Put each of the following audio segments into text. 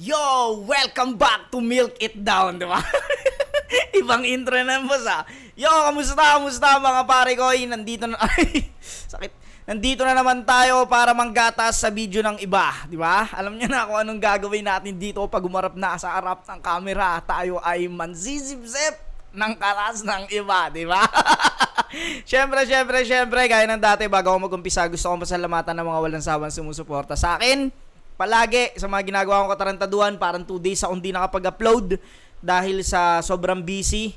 Yo! Welcome back to Milk It Down, di ba? Ibang intro na boss ah. Yo, kamusta mga pare ko? Nandito na ay, sakit. Nandito na naman tayo para manggatas sa video ng iba, di ba? Alam niyo na kung anong gagawin natin dito pag umarap na sa harap ng camera. Tayo ay manzizip-zip ng karas ng iba, di ba? Syempre, gaya ng dati, bago ako mag-umpisa, gusto kong pasalamatan ng mga walang sawang sumusuporta sa akin. Palagi sa mga ginagawa kong katarantaduhan, parang 2 days akong di nakapag-upload dahil sa sobrang busy.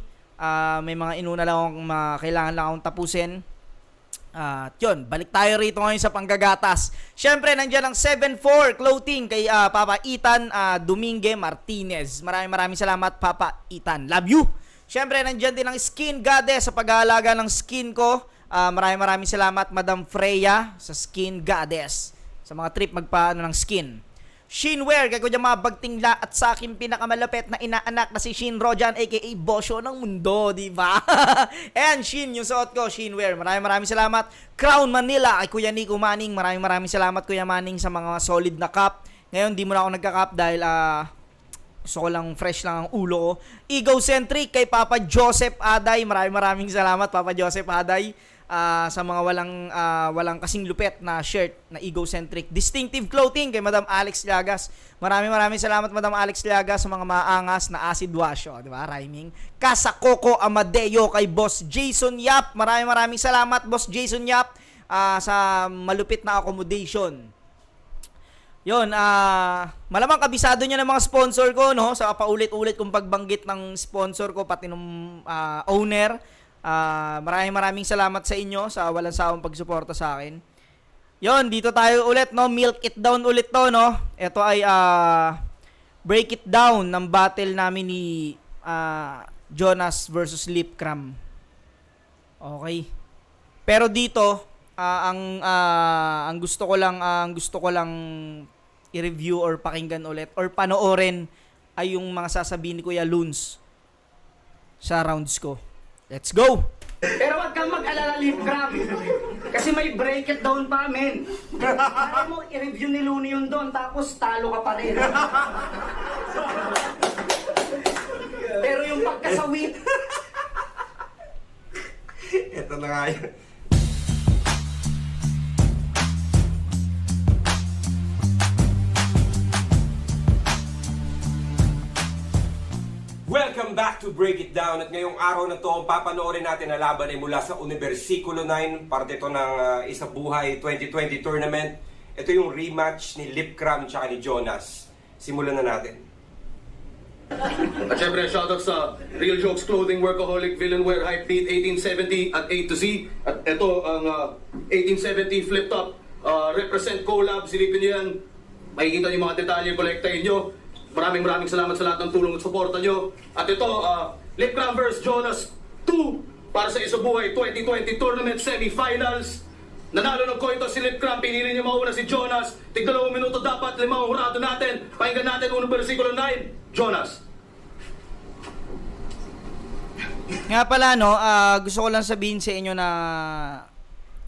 May mga inuna lang akong kailangan lang akong tapusin. At yun, balik tayo rito ngayon sa panggagatas. Syempre, nandiyan ang 7-4 clothing kay Papa Ethan Domingue Martinez. Maraming salamat, Papa Ethan. Love you! Syempre, nandiyan din ang Skin Goddess sa pag-aalaga ng skin ko. Maraming salamat, Madam Freya, sa Skin Goddess. Sa mga trip magpaano ng skin. Shinwear, kaya ko dyan mga bagtingla at sa akin pinakamalapit na inaanak na si Shin Rojan aka Bosyo ng mundo, diba? And Shin, yung suot ko, Shinwear. Maraming salamat. Crown Manila kay Kuya Nico Manning. Maraming salamat Kuya Manning sa mga solid na cup. Ngayon, di mo na ako nagka-cup dahil gusto ko lang fresh lang ang ulo ko. Egocentric kay Papa Joseph Aday. Maraming salamat Papa Joseph Aday. Sa mga walang kasing lupet na shirt na egocentric. Distinctive clothing kay Madam Alex Llagas. Maraming salamat Madam Alex Llagas sa mga maangas na acid wash, di ba? Rhyming. Casa Coco Amadeo kay Boss Jason Yap. Maraming salamat Boss Jason Yap sa malupit na accommodation. Yun, malamang kabisado niya ng mga sponsor ko, no? Sa paulit-ulit kong pagbanggit ng sponsor ko pati ng owner. Maraming salamat sa inyo sa walang sawang pagsuporta sa akin. Yon, dito tayo ulit, no? Milk It Down ulit to, no? Ito ay break it down ng battle namin ni Jonas versus Lipcram. Okay. Pero dito, ang gusto ko lang i-review or pakinggan ulit or panoorin ay yung mga sasabihin ni Kuya Loons sa rounds ko. Let's go! Pero wag kang mag-alala, Lipcram. Kasi may break it down pa, men. Kaya mo, i-review ni Looney yun doon, tapos talo ka pa rin. Pero yung pagkasawit... Ito na nga yun. Welcome back to Break It Down. At ngayong araw na to, ang papanoorin natin na laban ay mula sa Universikulo 9, parte ito ng Isa Buhay 2020 tournament. Ito yung rematch ni Lipcram at ni Jonas. Simulan na natin. At syempre, shoutout sa Real Jokes Clothing, Workaholic, Villain Wear, Hype Beat, 1870 at A to Z. At ito ang 1870 Flip Top. Represent collab, silipin niyo yan. Makikita niyo mga detalye, kolektahin niyo. Maraming salamat sa lahat ng tulong at suporta nyo. At ito, Lipcram vs. Jonas 2 para sa Isa Buhay 2020 Tournament Semifinals. Nanalo ng coin toss si Lipcram, pinili niya mauna si Jonas. Tig 2 minuto dapat, 5 hurado natin. Pakinggan natin unang versikulo 9. Jonas. Nga pala, no, gusto ko lang sabihin sa inyo na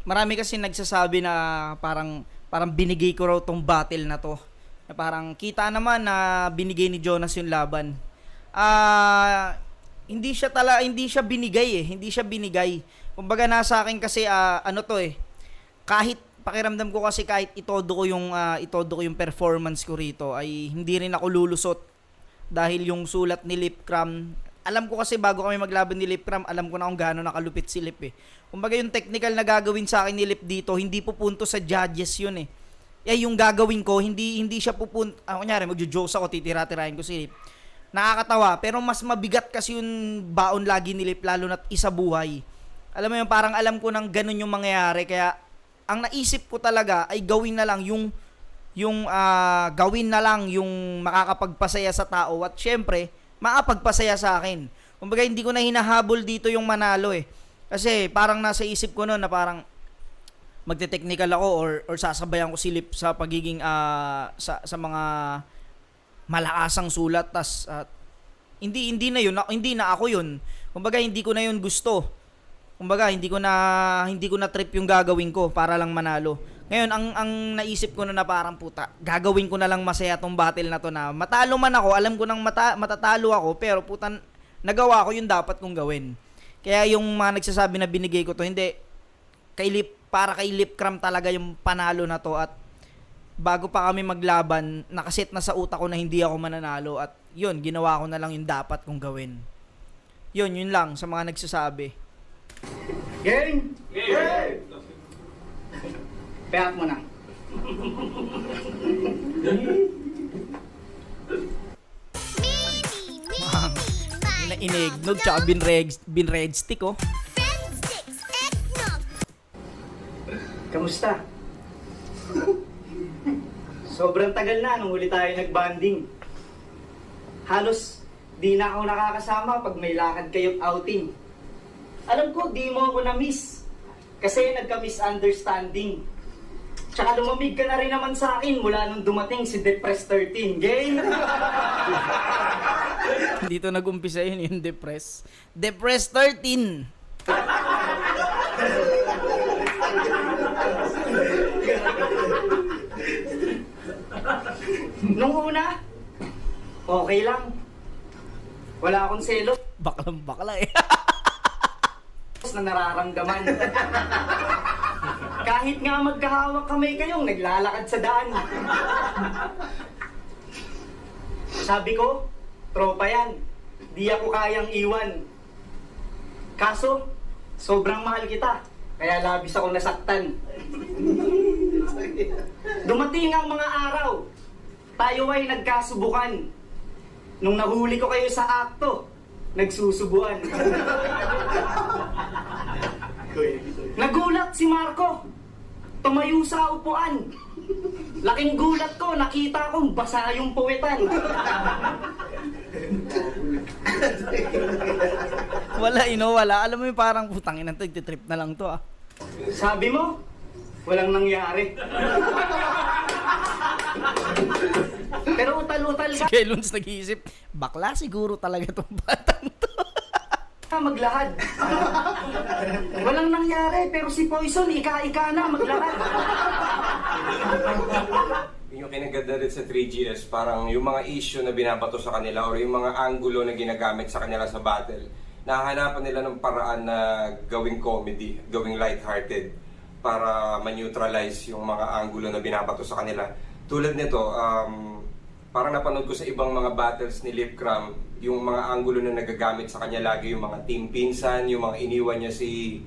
marami kasi nagsasabi na parang binigay ko raw tong battle na to. Na parang kita naman na binigay ni Jonas yung laban. Hindi siya binigay. Hindi siya binigay. Kumbaga nasa akin kasi kahit pakiramdam ko kasi kahit itodo ko yung performance ko rito ay hindi rin ako lulusot dahil yung sulat ni Lipcram. Alam ko kasi bago kami maglaban ni Lipcram, alam ko na kung gaano nakalupit si Lip eh. Kumbaga yung technical na gagawin sa akin ni Lip dito, hindi pupunto sa judges yun eh. Yung gagawin ko, hindi siya pupunta, kunyari magjo-jokes ako, titira-tirahin ko si Lip. Nakakatawa, pero mas mabigat kasi yung baon lagi ni Lip, lalo na't Isa Buhay. Alam mo yun, parang alam ko nang ganun yung mangyayari, kaya ang naisip ko talaga ay gawin na lang yung makakapagpasaya sa tao at syempre, makapagpasaya sa akin. Kumbaga hindi ko na hinahabol dito yung manalo eh. Kasi parang nasa isip ko noon na parang magte-technical ako or sasabayan ko si Lip sa pagiging sa mga malakasang sulat hindi na ako yun. Kumbaga hindi ko na yun gusto. Kumbaga hindi ko na trip yung gagawin ko para lang manalo. Ngayon, ang naisip ko na parang puta, gagawin ko na lang masaya tong battle na to na matalo man ako, alam ko nang matatalo ako, pero puta, nagawa ko yung dapat kong gawin. Kaya yung mga nagsasabi na binigay ko to, hindi, para kay Lipcram talaga yung panalo na to at bago pa kami maglaban, nakaset na sa utak ko na hindi ako mananalo at yun, ginawa ko na lang yung dapat kong gawin. Yun lang sa mga nagsasabi. Game! Game! Payak mo na. Inegnog tsaka binred stick oh. Kamusta? Sobrang tagal na nung huli tayo nag-banding. Halos di na ako nakakasama pag may lakad kayong outing. Alam ko, di mo ako na-miss. Kasi nagka-misunderstanding. Tsaka lumamig ka na rin naman sa akin mula nung dumating si Depress 13. Game! Dito nag-umpisa yun yung Depress 13. Nung una, okay lang. Wala akong selos Baklang-bakla eh. na nararamdaman. Kahit nga magkahawak kamay kayong naglalakad sa daan. Sabi ko, tropa yan. Di ako kayang iwan. Kaso, sobrang mahal kita. Kaya labis ako nasaktan. Dumating ang mga araw. Tayo ay nagkasubukan. Nung nahuli ko kayo sa akto, nagsusubuan. Nagulat si Marco. Tumayo sa upuan. Laking gulat ko, nakita kong basa yung puwetan. Wala. Alam mo yung parang putang ina, trip na lang to ah. Sabi mo, walang nangyari. Pero utal-utal ka Kelons nag-iisip, bakla siguro talaga tong batang to. maglahad. Walang nangyari, pero si Poison, ika-ika na maglahad. Yung kinaganda rin sa 3GS, parang yung mga issue na binabato sa kanila or yung mga angulo na ginagamit sa kanila sa battle, nahahanapan nila ng paraan na gawing comedy, gawing lighthearted para ma-neutralize yung mga angulo na binabato sa kanila. Tulad nito, parang napanood ko sa ibang mga battles ni Lipcram, yung mga angulo na nagagamit sa kanya lagi, yung mga team pinsan, yung mga iniwan niya si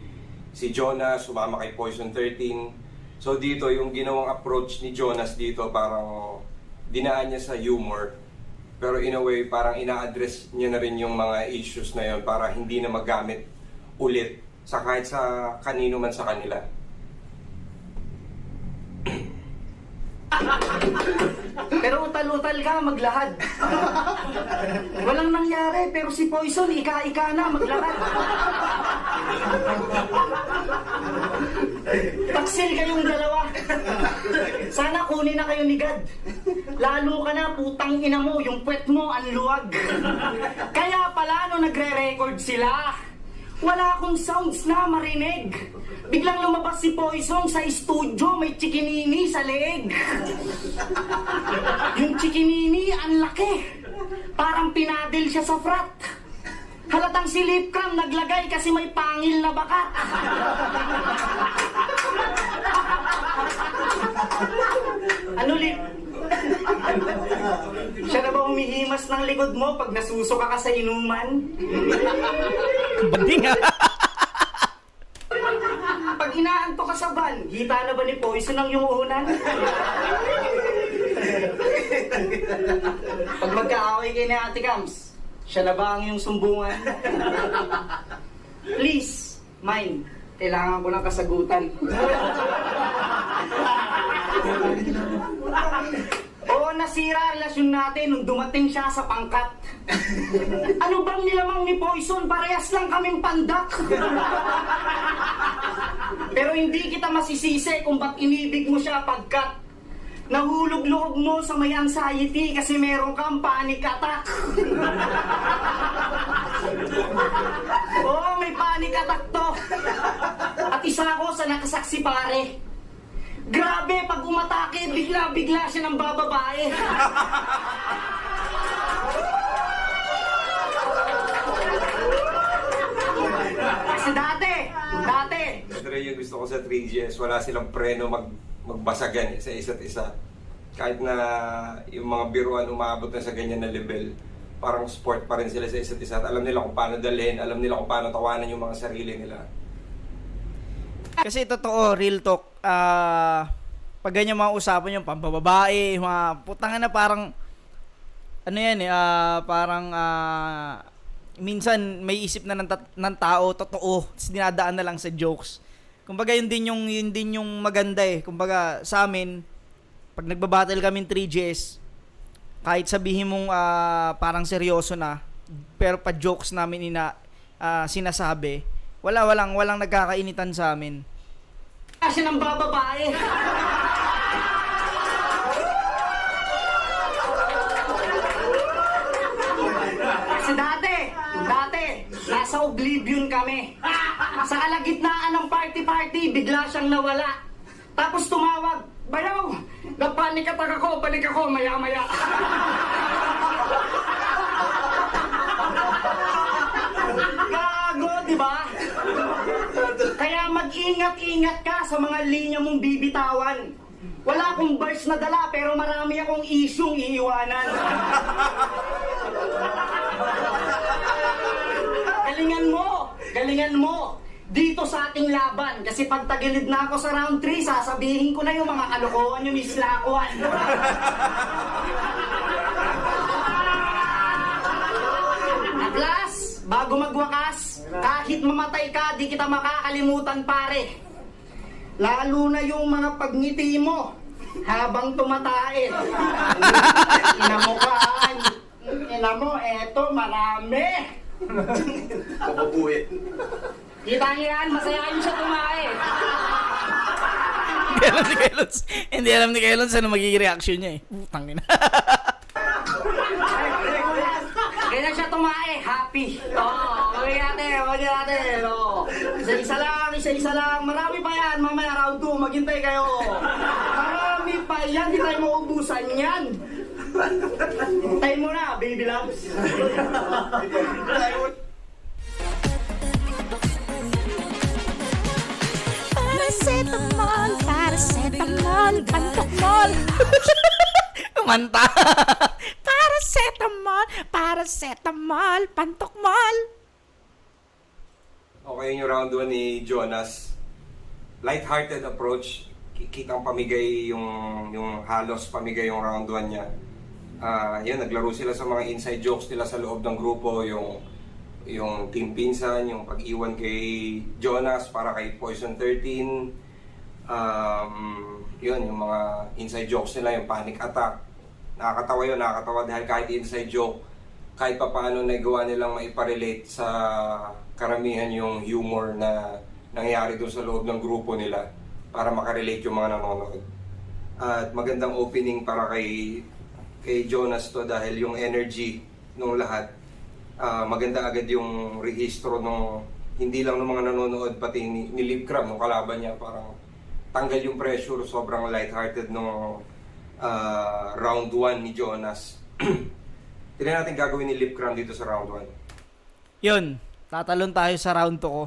Jonas, sumama kay Poison 13. So dito, yung ginawang approach ni Jonas dito, parang dinaan niya sa humor. Pero in a way, parang ina-address niya na rin yung mga issues na yun para hindi na magamit ulit sa kahit sa kanino man sa kanila. Pero utal-utal ka maglahad. Walang nangyari, pero si Poison, ika-ika na maglahad. Taksil kayong dalawa. Sana kunin na kayo ni God. Lalo ka na, putang ina mo, yung puwet mo ang luwag. Kaya pala no nagre-record sila, wala akong sounds na marinig. Biglang lumabas si Poison sa studio, may chikinini sa leeg. Yung chikinini, ang laki. Parang pinadil siya sa frat. Halatang si Lipcram naglagay kasi may pangil na bakat. Ano, Lip? Siya na ba umihimas ng likod mo pag nasusuka ka sa inuman? Banding ah. Pag inaanto ka sa van, hita na ba ni Poison ang yuhunan? Pag magkaaway kayo ni Ate Cams, siya na ba ang iyong sumbungan? Please, mine. Kailangan ko ng kasagutan. Oo, nasira ang relasyon natin nung dumating siya sa pangkat. Ano bang nilamang ni Poison? Parehas lang kaming pandak. Pero hindi kita masisisi kung ba't inibig mo siya pagkat nahulog loob mo sa may anxiety kasi meron kang panic attack. Oo, may panic attack to. At isa ako sa nakasaksi pare. Grabe, pag umatake, bigla-bigla siya ng bababae. Kasi dati, Ito rin yung gusto ko sa 3GS, wala silang preno magbasagan sa isa't isa. Kahit na yung mga biruan umabot na sa ganyan na level, parang sport pa rin sila sa isa't isa. At alam nila kung paano dalhin, alam nila kung paano tawanan yung mga sarili nila. Kasi totoo, real talk, pag ganyan mga usapan yung pambababae, mga putangan na parang, ano yan minsan may isip na ng tao, totoo, tapos dinadaan na lang sa jokes. Kumbaga yun din yung maganda eh. Kumbaga sa amin, pag nagbabattle kami 3GS, kahit sabihin mong parang seryoso na, pero pa jokes namin sinasabi, walang nagkakainitan sa amin. kasi ng bababae. Kasi dati, nasa oblivion kami. Sa kalagitnaan ng party-party, bigla siyang nawala. Tapos tumawag, "Bayaw, napanik attack ako, balik ako maya-maya." Gago, di ba? Kaya mag-ingat-ingat ka sa mga linya mong bibitawan. Wala akong bars na dala pero marami akong isyong iiwanan. Galingan mo dito sa ating laban kasi pag tagilid na ako sa round 3, sasabihin ko na yung mga kalokohan yung mislakwan. At last, bago magwakas, kahit mamatay ka, di kita makakalimutan pare. Lalo na yung mga pagngiti mo habang tumatae. Ina mo, eto, marami. Kababuhin. Kita niyo yan, masayahin siya tumae. Hindi alam ni Kelons ano magiging reaction niya eh. Putang ina. Kaya siya tumae, happy. Huwag natin. Isa-isa lang. Marami pa yan, mamaya round 2, maghintay kayo. Marami pa yan, di tayo maubusan yan. Hintay mo na, baby loves. Paracetamol, pantokmol. Kumanta. Paracetamol, pantokmol. Okay yung round 1 ni Jonas. Light-hearted approach. Kitang pamigay yung halos pamigay yung round 1 niya. Yun, naglaro sila sa mga inside jokes nila sa loob ng grupo, yung team pinsan, yung pag-iwan kay Jonas para kay Poison 13. Yun, yung mga inside jokes nila, yung panic attack. Nakakatawa dahil kahit inside joke, kahit pa paano nagawa nilang maiparelate sa karamihan yung humor na nangyayari doon sa loob ng grupo nila para makarelate yung mga nanonood. At magandang opening para kay Jonas to dahil yung energy nung lahat, maganda agad yung rehistro nung hindi lang ng mga nanonood pati ni Lipcram nung kalaban niya, parang tanggal yung pressure, sobrang lighthearted nung round 1 ni Jonas. Tignan natin gagawin ni Lipcram dito sa round 1. Yun, tatalon tayo sa round 2 ko.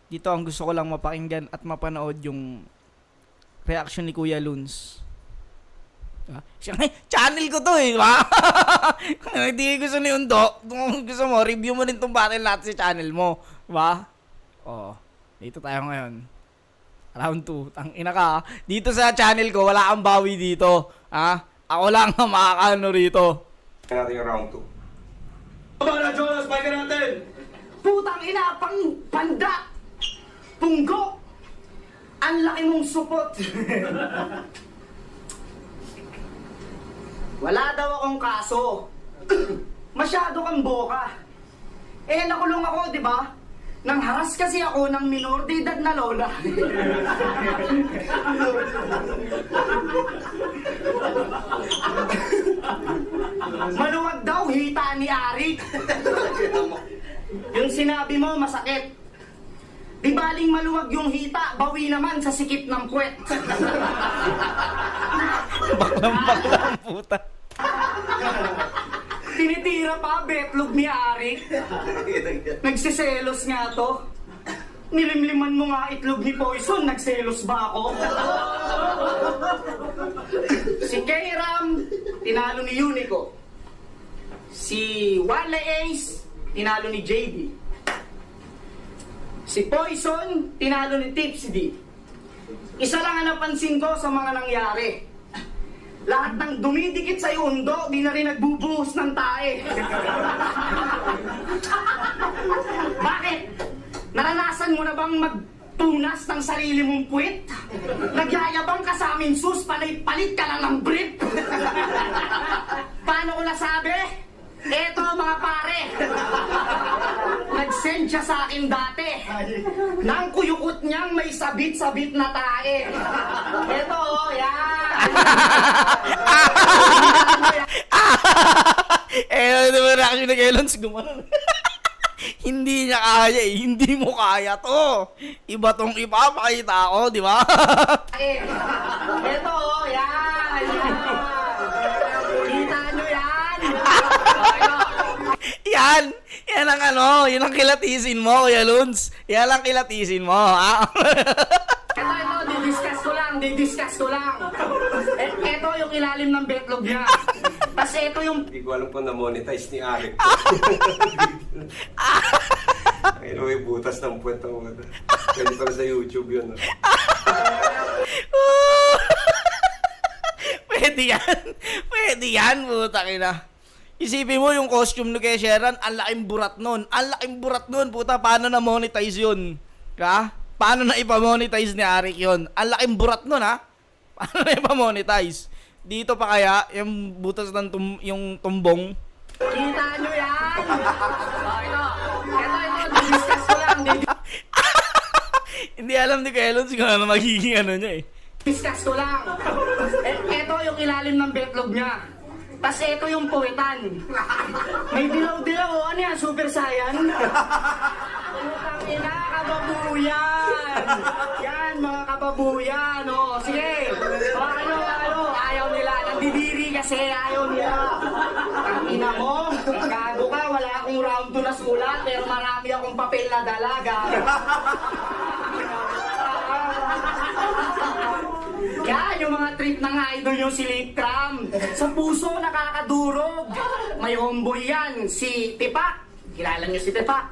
Dito ang gusto ko lang mapakinggan at mapanood yung reaction ni Kuya Luns. Channel ko to eh, ba? Hindi gusto ni Undo. Kung gusto mo, review mo rin tong battle natin sa channel mo. Ba? Oo. Dito tayo ngayon. Round 2. Tangina ka. Dito sa channel ko, wala kang bawi dito. Ha? Ako lang ang makakaano rito. Tignan natin yung round 2. Tama na, Jonas, balikan natin! Putang ina, panda! Punggo! Ang laki mong supot! Wala daw akong kaso. Masyado kang boka. Eh, nakulong ako, di ba? Nang haras kasi ako ng minor de edad na lola. Maluwag daw, hita ni Ari. Yung sinabi mo, masakit. Di baling maluwag yung hita, bawi naman sa sikip ng puwet. Baklang puta. Tinitira pa, betlog ni Ari. Nagsiselos nga to. Nilimliman mo nga itlog ni Poison, nagselos ba ako? Si Kairam, tinalo ni Unico. Si Wale Ace, tinalo ni JD. Si Poison, tinalo ni Tipsy D. Isa lang ang napansin ko sa mga nangyari. Lahat ng dumidikit sa undo, di na rin nagbubuhos ng tae. Bakit? Naranasan mo na bang magtunas ng sarili mong puwit? Nagyayabang ka sa amin, sus, palit ka lang ng brief. Paano ko nasabi? Eto mga pare, nag-send siya sa akin dati nang kuyukot niyang may sabit-sabit na tae. Eto, yan. Di ba reaction ni Kelons? Gumanon. Hindi niya kaya eh. Hindi mo kaya to. Iba tong ipapakita ko, di ba? Eto, yan. Kita nyo yan. Yan! Yan ang ano, yun ang kilatisin mo, Kuya Luns. Yan ang kilatisin mo, ha? Ito, didiscuss ko lang. Ito yung ilalim ng betlog niya. Tapos ito yung... Hindi ko alam kung na-monetize ni Arik. Ayun, may butas ng puwet ako. Pwede pa sa YouTube yun. Pwede yan. Pwede yan, puta kina. Isipin mo yung costume ni Kuya Sheran, ang laking burat nun. Ang laking burat nun, puta, paano na-monetize yun? Ha? Paano na ipamonetize ni Arik yun? Ang laking burat nun, ha? Paano na ipamonetize? Dito pa kaya, yung butas ng yung tumbong? Kita nyo yan. Ito, didiscuss ko lang. Hindi alam ni Kuya Luns kung ano magiging ano niya eh. Discuss ko lang. Ito yung ilalim ng betlog niya. Tapos ito yung puwetan. May dilaw-dilaw. Ano yan? Super Saiyan? Putang ina, kababuyan. Yan, mga kababuyan. O, sige. O, ano, ayaw nila. Nandidiri kasi, ayaw nila. Ang ina mo, gago ka. Wala akong round 2 na sulat, pero marami akong papel na dalaga. Yan, yung mga trip ng idol yung si Lip Cram. Sa puso nakakadurog. May homeboy yan, si Tipak. Kilala niyo si Tipak.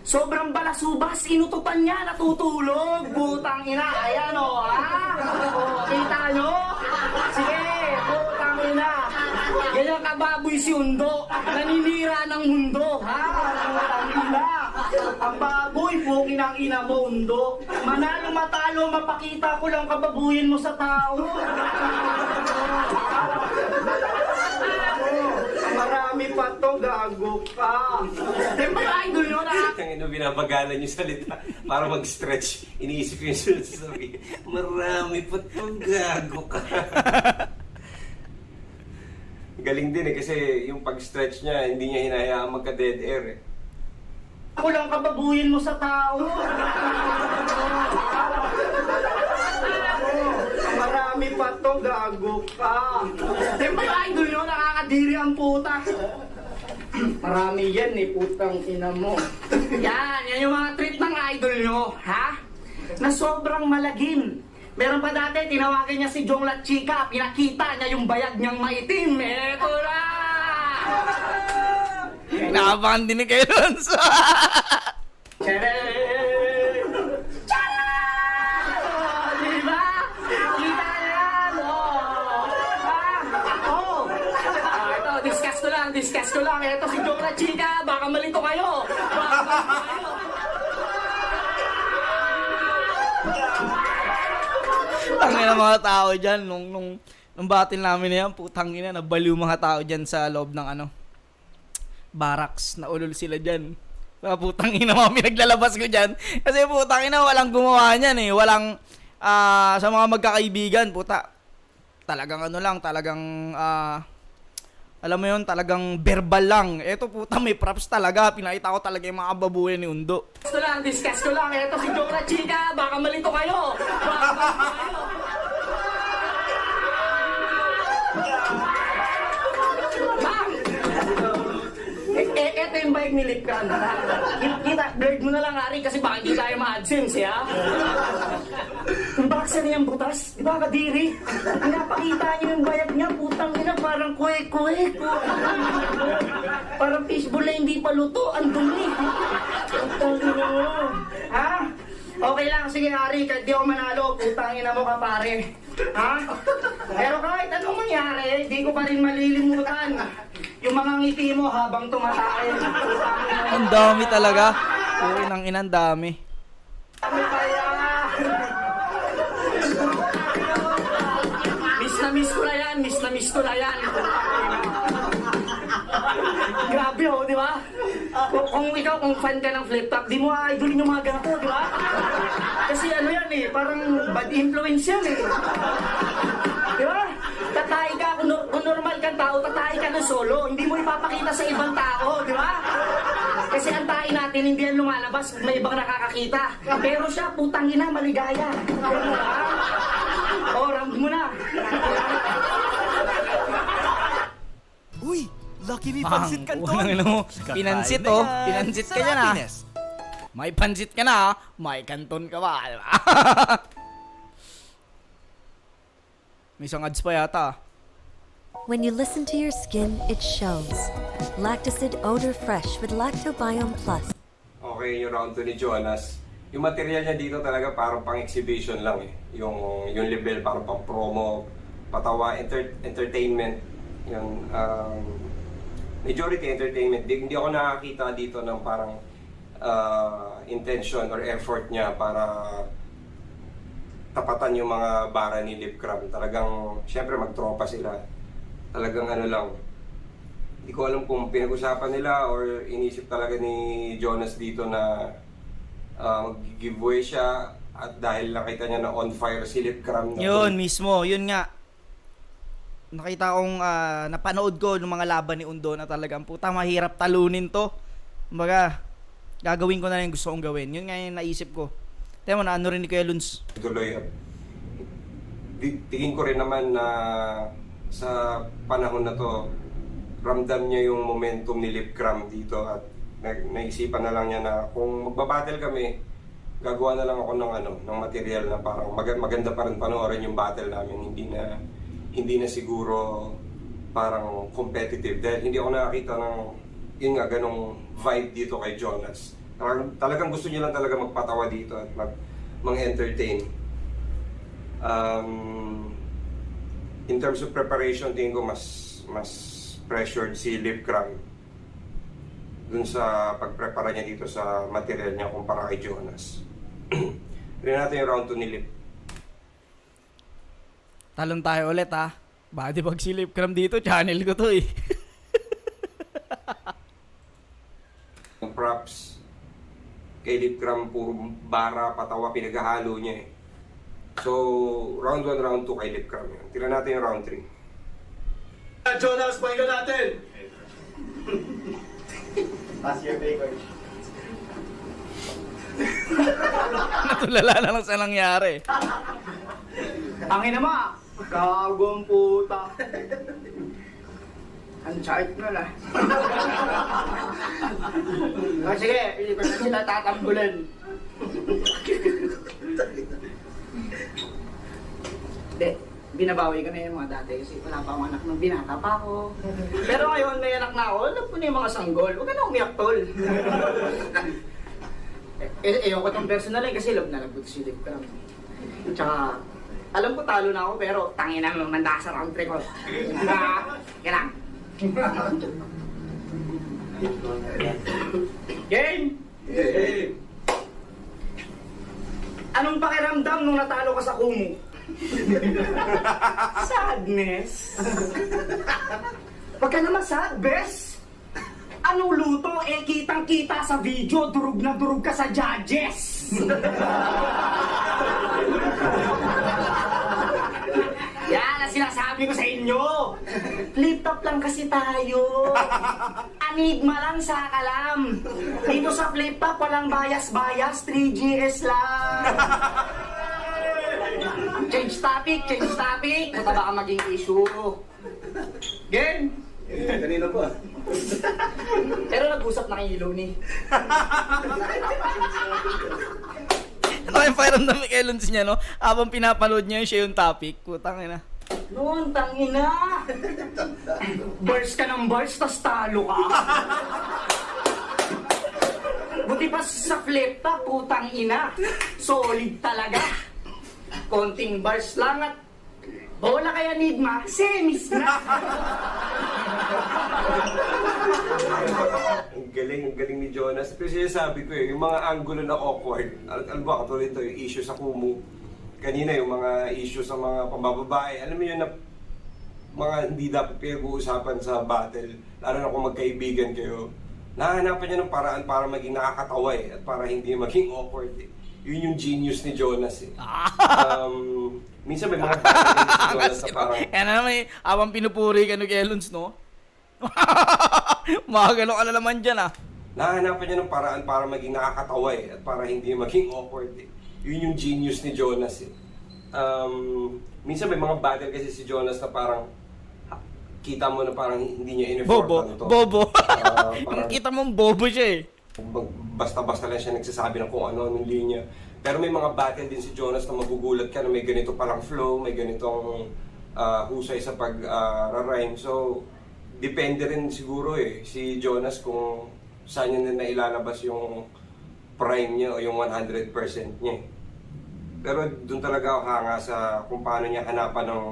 Sobrang balasubas, inutupan niya, natutulog. Putang ina, ayan o, ha? O, kita nyo? Sige, putang ina. Ganyan kababoy si Undo. Naninira ng mundo, ha? Putang ina. Ang baboy, pukin ang ina mo, Undo. Manalo matalo, mapakita ko lang kababuyin mo sa tao. Marami pa to, gago ka. Siyempre, idol nyo na. Ang ino, binabagalan yung salita para mag-stretch. Iniisip ko yung sabi, marami pa itong gago ka. Galing din eh, kasi yung pag-stretch niya, hindi niya hinahayaan magka-dead air eh. Ako lang kababuyin mo sa tao. Marami pa to, gago ka. Siyempre, idol nyo, nakakadiri ang puta. Marami yan eh, putang ina mo. Yan yung mga trip ng idol nyo, ha? Na sobrang malagim. Meron pa dati, tinawagan niya si Jong La Chica, pinakita niya yung bayag niyang maitim. Eto na! Nakabakan din ni Kuya Luns. Tcharam! Diba? Kita na yan, ito, discuss ko lang. Ito si Jong La Chica, baka malito kayo. Tangin ng mga tao dyan, nung battle namin na yan, putang ina, nabaliw mga tao dyan sa loob ng barracks, naulol sila dyan. Putang ina, mga pinaglalabas ko dyan. Kasi putang ina, walang gumawa niyan eh. Walang, sa mga magkakaibigan, puta, talagang Alam mo yun, talagang verbal lang. Eto puta, may props talaga. Pinakita ko talaga yung mga babuyan ni Undo. Discuss ko lang. Ito si Jora Chica, baka malito kayo. Baka malito kayo. Ma'am! Eto yung bike ni Lipkan. Kita, blurred mo na lang, Ari, kasi baka hindi tayo ma-AdSense, ha? Yung boxer niyang butas, di ba kadiri? Pinapakita niyo yung bayag niya, putang ina, parang kuwek-kuwek. Parang fishbowl na hindi pa luto, ang dumi. Putang ina mo. Ha? Okay lang, sige Ari, kahit di ako manalo, putang ina mo ka pare. Ha? Pero kahit anong mangyari, di ko pa rin malilimutan yung mga ngiti mo habang tumatay. Ang dami talaga. Oo, nang inang dami. Ano kaya? Miss na miss ko na yan, miss na miss ko na yan. Grabe oh, di ba? Kung ikaw, kung fan ka ng flip top, di mo idolin yung mga ganito, di ba? Kasi ano yan eh, parang bad influence yan eh. Di ba? Tatay ka, kung normal kang tao, tatay ka ng solo. Hindi mo ipapakita sa ibang tao, di ba? Kasi ang tayo natin, hindi yan lumalabas, may ibang nakakakita. Pero siya, putang ina, maligaya. O, round mo na. Uy, lucky may Pang, pansit kanton. unang ino mo. Pinansit Kakain na oh. yan. Pinansit ka Sa yan ah. happiness. May pansit ka na ah. May kanton ka ba? Diba? May isang ads pa yata ah. When you listen to your skin, it shows. Lacticid Odor Fresh with Lactobiome Plus. Okay, yung round 2 ni Jonas. Yung material niya dito talaga parang pang exhibition lang eh. Yung level parang pang promo, patawa, entertainment. Yung majority entertainment. Hindi ako nakakita dito ng parang intention or effort niya para tapatan yung mga bara ni Lipcram. Talagang, syempre magtropa sila. Talagang ano lang, hindi ko alam kung pinag-usapan nila or inisip talaga ni Jonas dito na mag-giveaway siya at dahil nakita niya na on fire si Lipcram. Yun mismo, yun nga. Nakita kong napanood ko ng mga laban ni Undo na talagang puta mahirap talunin to. Kumbaga, gagawin ko na yung gusto kong gawin. Yun nga yung naisip ko. Tama na ano rin ni Kuya Luns. Tuloy. Tingin ko rin naman na sa panahon na to, ramdam niya yung momentum ni Lipcram dito at naisipan na lang niya na kung magbabattle kami, gagawa na lang ako ng material na parang maganda pa rin panoorin yung battle namin, hindi na siguro parang competitive dahil hindi ako nakakita ng yun nga ganong vibe dito kay Jonas. Talagang gusto niya lang talaga magpatawa dito at mag-entertain. In terms of preparation, tingin ko mas pressured si Lipcram dun sa pagprepara niya dito sa material niya kumpara kay Jonas. Tignan natin yung round 2 ni Lip. Talon tayo ulit ha. Baka di pag si Lipcram dito, channel ko to eh. Ang props kay Lipcram, puro bara, patawa, pinaghahalo niya eh. So, round 1, round 2 kay Lipcram yun. Tignan natin yung round 3. Jonas, pakinggan natin! Natulala na lang sa nangyari. Ang ina mo, gagong puta. Ang chart na lang. Sige, hindi ko na sila tatambulan. Hindi, binabawi ko na yung mga dati kasi wala pa akong anak nung binata pa ako. Pero ngayon may anak na ako, alam ko na yung mga sanggol. Huwag ka na umiyak, tol. Ewan ko itong personal kasi love na love ko si Lipcram. Tsaka, alam ko talo na ako pero tangin na manda sa round 3 ko. Yan lang. Game! Hey! Anong pakiramdam nung natalo ka sa Kumu? Sadness. Pag ka naman sad, bes. Anong luto? Eh, kitang-kita sa video, durug na durug ka sa judges. Yan, sinasabi ko sa inyo. Flip-top lang kasi tayo. Anigma lang sa kalam. Dito sa flip-top, walang bias-bias, 3GS lang. Change topic. Ito baka maging issue. Game? Kanina pa. Pero nag-usap na kay Iloni. Ano yung pakiramdam ni Kelons niya, no? Habang pinapanood niya siya yung topic. Putang ina. Noon, tangina. Burst ka ng burst, tas talo ka. Buti pa sa flip top, putang ina. Solid talaga. Konting burst lang at bola kaya Nigma, semis na. Ang galing ni Jonas. Kasi sabi ko yung mga angulo na awkward. Alam ba, katulad ito, yung issue sa Kumu. Kanina yung mga issue sa mga pambababae. Alam mo yun na mga hindi dapat pinag-uusapan sa battle. Lalo na kung magkaibigan kayo. Nahahanapan niya ng paraan para maging nakakatawa at para hindi maging awkward Yun yung genius ni Jonas Minsan may mga si Jonas na parang Yan na naman habang pinupuri ka ni Kelons, no? Makagano ka na naman dyan, nahahanapan niya ng paraan para maging nakakatawa at para hindi maging awkward Yun yung genius ni Jonas Minsan may mga battle kasi si Jonas na parang kita mo na parang hindi niya in-effort Bobo. parang Kita mong bobo siya basta-basta lang siya nagsasabi ng kung ano-anong linya. Pero may mga battle din si Jonas na magugulat ka na may ganito palang flow, may ganitong husay sa pag-rhyme. So, depende rin siguro si Jonas kung saan niya na ilalabas yung prime niya o yung 100% niya. Pero doon talaga ako hanga sa kung paano niya hanapan ng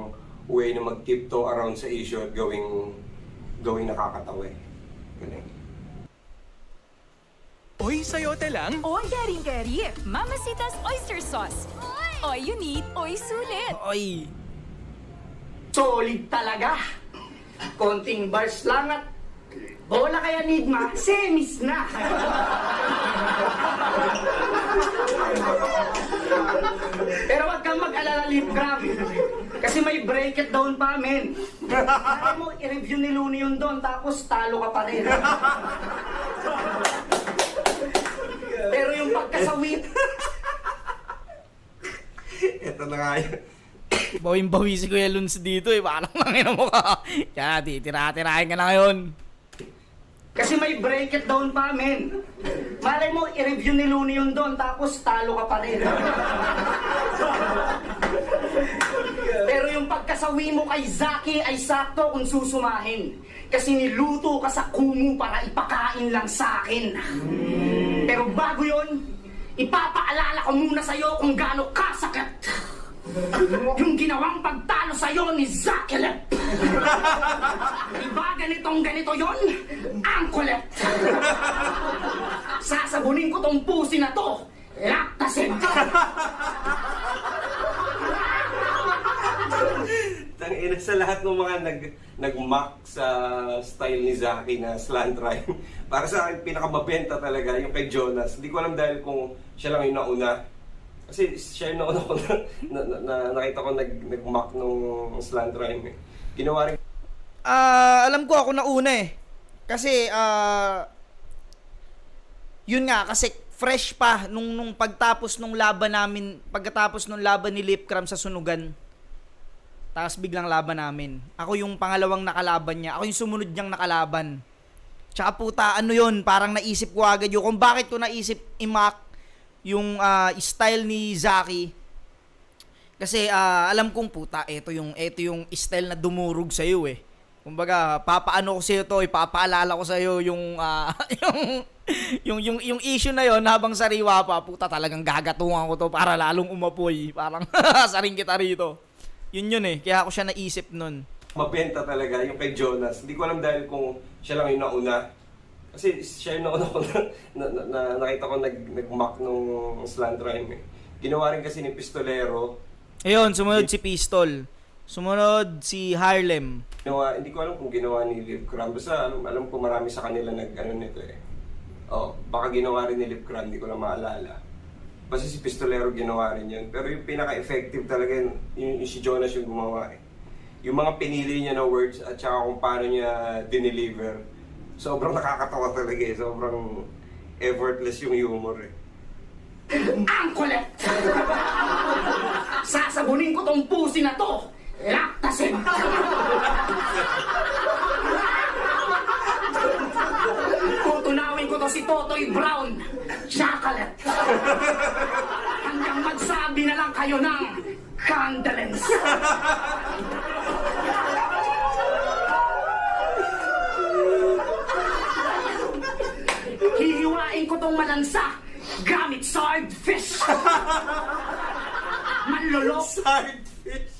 way na mag-tiptoe around sa issue at gawing nakakatawa Galing. Oy, sayote lang? Oy, garing-gari. Mamacita's oyster sauce. Oy, unique. Oy, sulit. Oy. Solid talaga. Konting burst lang at bola kaya Nigma, semis na. Pero wag kang mag-alala, Lipgram. Kasi may break it down pa, men. Kaya mo, i-review ni Looney yun doon, tapos talo ka pa rin. Pero yung pagkasawit, Ito na nga yun. Bawing-bawi si Kuya Lons dito Parang lang mo ka. Kaya titira-tirahin ka na ngayon. kasi may break it down pa, men. Malay mo, i-review ni Looney yun doon, tapos talo ka pa rin. Pero yung pagkasawi mo kay Zaki ay sakto kung susumahin. Kasi niluto ka sa Kumu para ipakain lang sa akin. Pero bago yon, ipapaalala ko muna sa'yo kung gaano kasakit yung ginawang pagtalo sa'yo ni Zakilep. Diba ganito yon, ang kulit. Sasabunin ko tong pusi na to, laktasin. Tangina sa lahat ng mga nag-mock sa style ni Zaki na slant rhyme. Para sa akin, pinakamabenta talaga yung kay Jonas. Hindi ko alam dahil kung siya lang yung nauna. Kasi siya yung nauna ko na nakita ko nag-mock nung slant rhyme Ginawa rin. Alam ko ako nauna Kasi, yun nga, kasi fresh pa nung pagkatapos nung laban ni Lipcram sa Sunugan. Tapos biglang laban namin. Ako yung pangalawang nakalaban niya. Ako yung sumunod niyang nakalaban. Tsaka puta, ano yun? Parang naisip ko agad yun. Kung bakit ko naisip i-mock yung style ni Zaki. Kasi alam kong puta, ito yung style na dumurog sa'yo Kumbaga, papaano ko sa'yo to, ipapaalala ko sa'yo yung yung issue na yon habang sariwa pa, puta talagang gagatungan ko to para lalong umapoy. Parang saring kita rito. Yun kaya ako siya naisip nun. Mabenta talaga yung kay Jonas. Hindi ko alam dahil kung siya lang yung nauna. Kasi siya yung nauna ko na nakita ko nag-mock nung slant rhyme Ginawa rin kasi ni Pistolero. Ayun, sumunod si Pistol. Sumunod si Harlem. Hindi ko alam kung ginawa ni Lipcram. Basta alam ko marami sa kanila nag-ano nito baka ginawa rin ni Lipcram, hindi ko lang maalala. Basta si Pistolero ginawa rin yun. Pero yung pinaka-effective talaga yung si Jonas yung gumawa yung mga pinili niya na words at saka kung paano niya dineliver, sobrang nakakatawa talaga eh. Sobrang effortless yung humor eh. Ang kulit! Sasabunin ko tong pusi na to! Lactacid! Tutunawin ko to si Totoy Brown! Chocolate! Hanggang magsabi na lang kayo ng condolence! Hihiwain ko tong malansa gamit swordfish! Manlolok! Swordfish!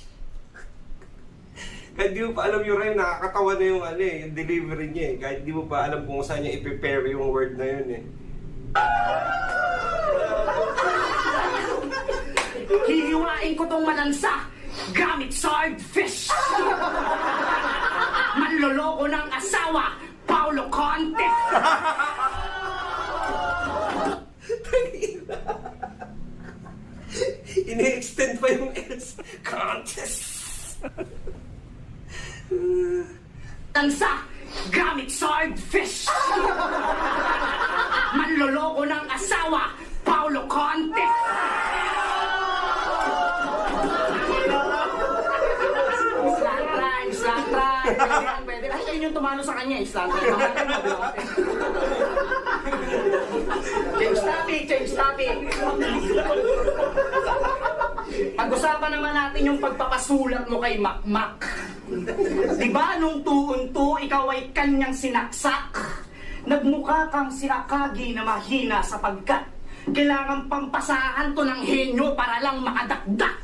Kahit di mo pa alam yung rhyme, nakakatawa na yung, yung delivery niya eh. Kahit di mo pa alam kung saan niya i-prepare yung word na yun eh. Hihiwain ko tong malansa gamit swordfish! Manloloko ng asawa, Paulo Conte! Ini-extend pa yung else contest. Lansa gamit swordfish! Manloloko ng asawa, Paulo Conte! Slant rhyme, slant rhyme. Pwede yan, pwede. Ay, ayun yung tumalo sa kanya eh, slant rhyme. Change topic. Pag-usapan naman natin yung pagpapasulat mo kay Makmak. Diba nung 2-on-2, ikaw ay kanyang sinaksak? Nagmukha kang si Akagi na mahina sapagkat kailangan pampasahan to ng henyo para lang makadakdak.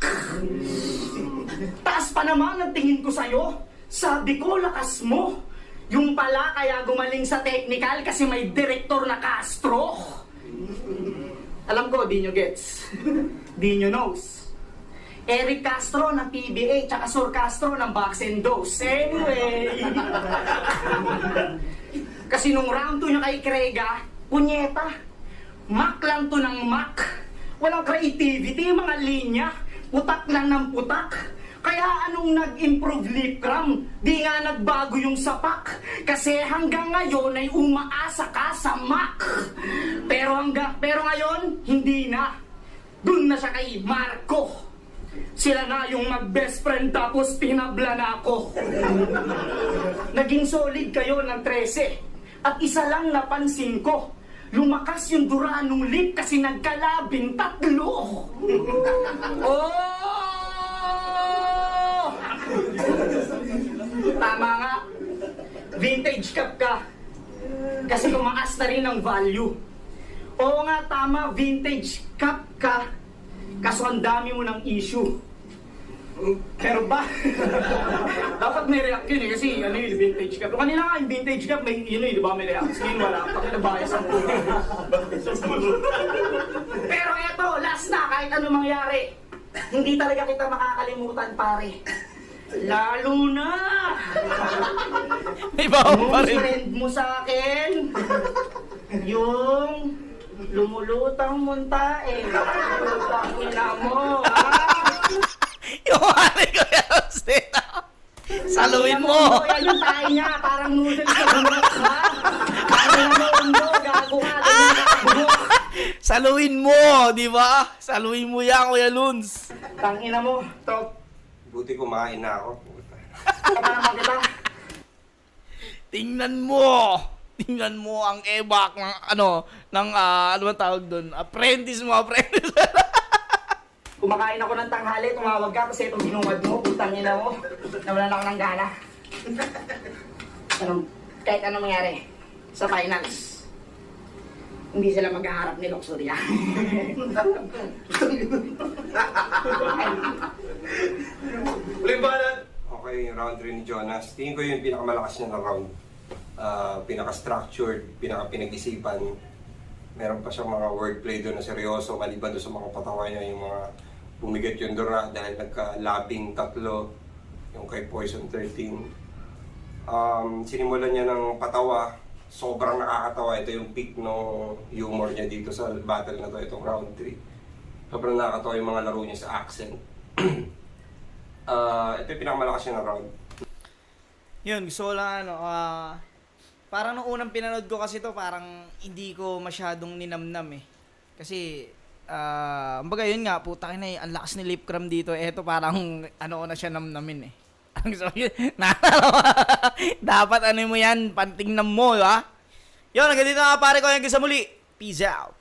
Taas pa naman ang tingin ko sa'yo. Sabi ko, lakas mo. Yung pala kaya gumaling sa technical kasi may direktor na Castro. Alam ko, di nyo gets. Di nyo knows. Eric Castro ng PBA, tsaka Sur Castro ng Box and Dose. Anyway. Kasi nung round 2 nyo kay Krega, punyeta. Mac lang to ng Mac. Walang creativity, mga linya. Putak lang ng putak. Kaya anong nag-improve Lipcram? Di nga nagbago yung sapak. Kasi hanggang ngayon ay umaasa ka sa Mac. Pero ngayon, hindi na. Dun na siya kay Marco. Sila na yung mag-best friend tapos tinabla na ako. Naging solid kayo ng 13. At isa lang napansin ko. Lumakas yung Duranong Lip kasi nagkalabing 3. Oh! Tama nga. Vintage cup ka. Kasi tumaas na rin ang value. Oo nga, tama. Vintage cup ka. Kaso ang dami mo ng issue. Pero ba? Dapat may react yun eh. Kasi ano yung vintage cup. Kanina nga yung vintage cup, may yun eh, di ba? May react. Skin wala. Pakinabayas ang puno. Pero eto, last na. Kahit ano mangyari. Hindi talaga kita makakalimutan, pare. Lalo na! May baon pa Yung rin. friend mo sa akin, yung lumulutang muntae. Lumulutang ina mo, ha? Yung hari ko yan, Steta. Saluin mo. Yan yung tayo niya, parang noodles sa bunot, ha? Parang namundo, gago ka, ganyan ka kabunok. Saluin mo, di ba? Saluin mo yan, Kuya Luns. Tangina mo, top. Buti kumain na ako. Kapanaman kita. Tingnan mo ang ebak ng ano ba tawag doon? Apprentice mo. Kumakain ako ng tanghali, tumawag ka kasi itong ginungad mo, putang ina mo. Nawalan ako ng gana. Kahit anong mangyari sa finals, hindi sila maghaharap ni Luxuria. Uling balat! Okay, yung round 3 ni Jonas. Tingin ko yung pinakamalakas niya na round. Pinaka-structured, pinaka-pinag-isipan. Meron pa siyang mga wordplay doon na seryoso, maliban doon sa mga patawa niya, yung mga bumigat yung dura dahil nagka-labing 3, yung kay Poison 13. Sinimulan niya ng patawa, sobrang nakakatawa. Ito yung peak no humor niya dito sa battle na to, itong round 3. Sobrang nakakatawa yung mga laro niya sa accent. Ito yung pinakamalakas niya na round. Yun, gusto ko lang parang nung unang pinanood ko kasi to, parang hindi ko masyadong ninamnam eh. Kasi, kumbaga yun nga, putang ina, ang lakas ni Lipcram dito. Eto parang, ano ko na siya namnamin eh. Ang gusto ko yun, dapat ano mo yan, pantingnan mo, di ba? Yun, hanggang dito na pare ko, hanggang sa muli. Peace out.